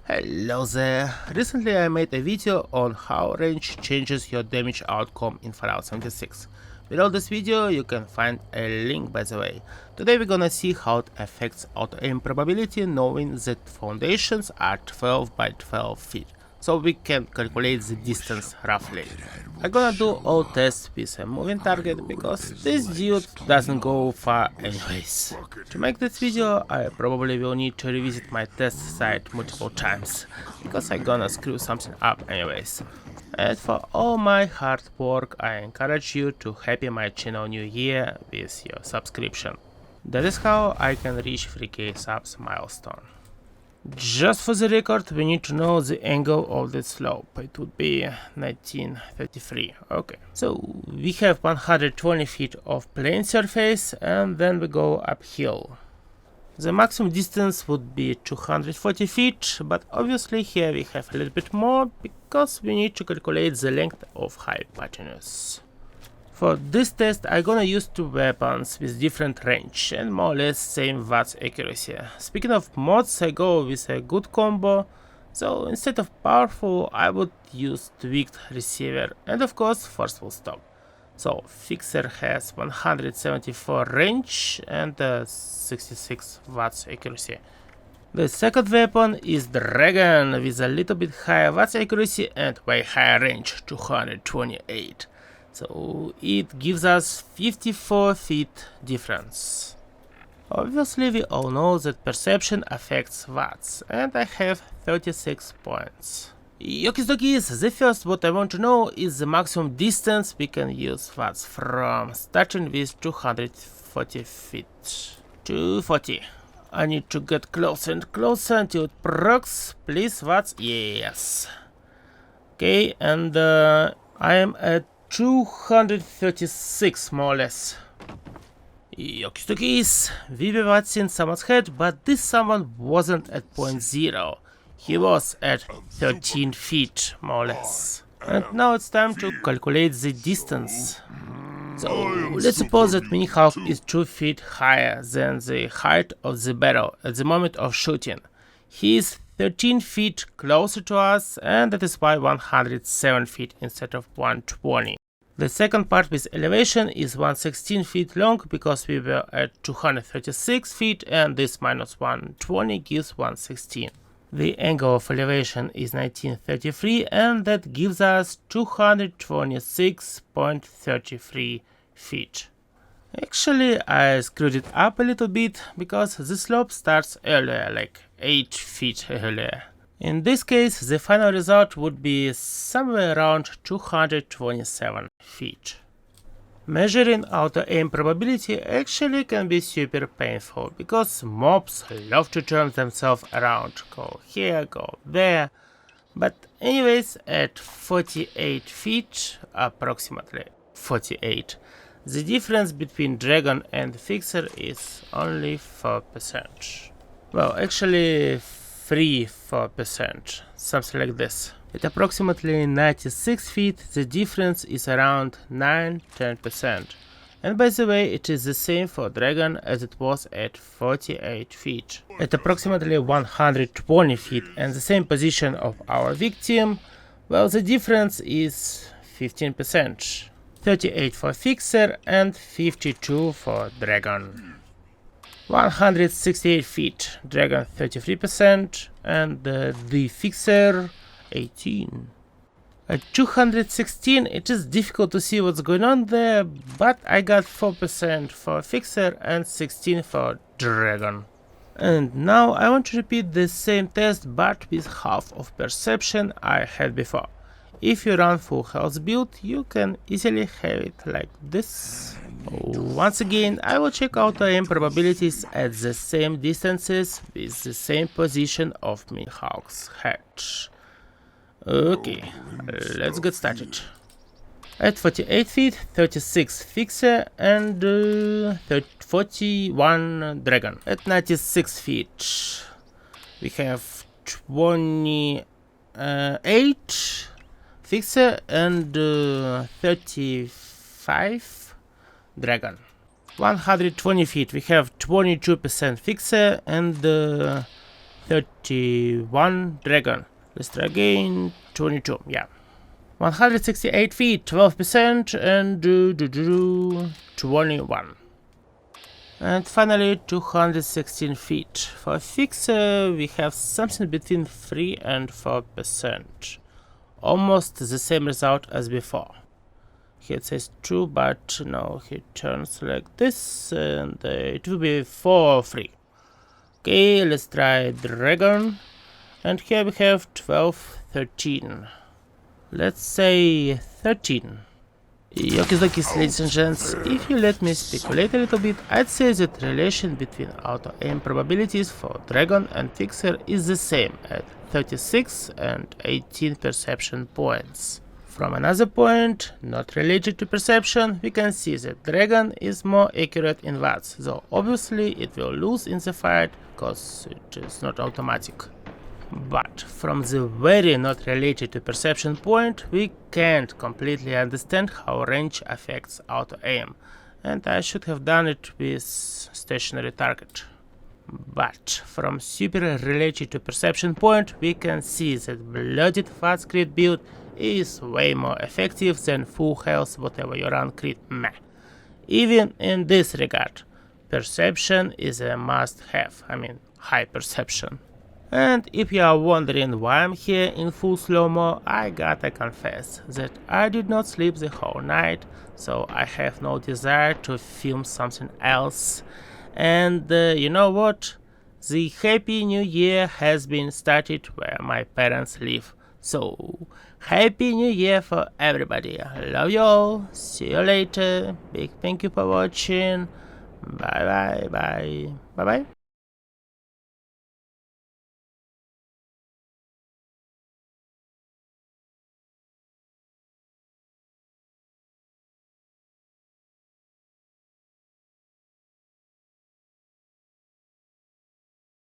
Hello there! Recently I made a video on how range changes your damage outcome in Fallout 76. Below this video you can find a link, by the way. Today we're gonna see how it affects auto-aim probability, knowing that foundations are 12 by 12 feet, so we can calculate the distance roughly. I'm gonna do all tests with a moving target because this dude doesn't go far anyways. To make this video I probably will need to revisit my test site multiple times, because I'm gonna screw something up anyways. And for all my hard work I encourage you to happy my channel new year with your subscription. That is how I can reach 3k subs milestone. Just for the record, we need to know the angle of the slope. It would be 1933. Okay. So we have 120 feet of plane surface and then we go uphill. The maximum distance would be 240 feet, but obviously here we have a little bit more because we need to calculate the length of hypotenuse. For this test I'm gonna use two weapons with different range and more or less same VATS accuracy. Speaking of mods, I go with a good combo, so instead of powerful I would use tweaked receiver and of course forceful stop. So Fixer has 174 range and 66 watts accuracy. The second weapon is Dragon with a little bit higher watts accuracy and way higher range, 228. So it gives us 54 feet difference. Obviously we all know that perception affects watts, and I have 36 points. Yokis, the first what I want to know is the maximum distance we can use watts from, starting with 240 feet. 240. I need to get closer and closer until it procs. Please watts, yes. Okay, and I am at 236 more or less. Yokis, we were watching someone's head, but this someone wasn't at point 0. He was at 13 feet more or less. And now it's time to calculate the distance. So let's suppose that Minihawk is 2 feet higher than the height of the barrel at the moment of shooting. He is 13 feet closer to us, and that is why 107 feet instead of 120. The second part with elevation is 116 feet long because we were at 236 feet and this minus 120 gives 116. The angle of elevation is 1933 and that gives us 226.33 feet. Actually, I screwed it up a little bit because the slope starts earlier, like 8 feet earlier. In this case, the final result would be somewhere around 227 feet. Measuring auto-aim probability actually can be super painful, because mobs love to turn themselves around, go here, go there. But anyways, at 48 feet, approximately 48, the difference between Dragon and Fixer is only 4%. Well, actually 4%, something like this. At approximately 96 feet, the difference is around 9-10%. And by the way, it is the same for Dragon as it was at 48 feet. At approximately 120 feet and the same position of our victim, well, the difference is 15%. 38 for Fixer and 52 for Dragon. 168 feet, Dragon 33% and the Fixer 18. At 216 it is difficult to see what's going on there, but I got 4% for Fixer and 16 for Dragon. And now I want to repeat the same test but with half of perception I had before. If you run full health build, you can easily have it like this. Once again, I will check auto-aim probabilities at the same distances with the same position of Minihawk's head. Okay, let's get started. At 48 feet, 36 Fixer and 41 Dragon. At 96 feet, we have 28 Fixer and 35 Dragon. 120 feet, we have 22% Fixer and 31 dragon. Let's try again. 22, yeah. 168 feet, 12%, and 21. And finally 216 feet. For fixer we have something between 3 and 4%. Almost the same result as before. Here it says 2, but no, he turns like this, and it will be 4 or 3. Okay, let's try dragon. And here we have 12, 13. Let's say 13. Yokis, ladies and gents, if you let me speculate a little bit, I'd say that relation between auto-aim probabilities for dragon and fixer is the same at 36 and 18 perception points. From another point, not related to perception, we can see that dragon is more accurate in VATS, though obviously it will lose in the fight, cause it is not automatic. But from the very not related to perception point, we can't completely understand how range affects auto-aim, and I should have done it with stationary target. But from super related to perception point, we can see that blooded VATS crit build is way more effective than full health whatever you run crit meh. Even in this regard, perception is a must-have, I mean high perception. And if you are wondering why I'm here in full slow-mo, I gotta confess that I did not sleep the whole night, so I have no desire to film something else. And you know what? The Happy New Year has been started where my parents live. So, Happy New Year for everybody. I love you all. See you later. Big thank you for watching. Bye bye bye. Bye bye.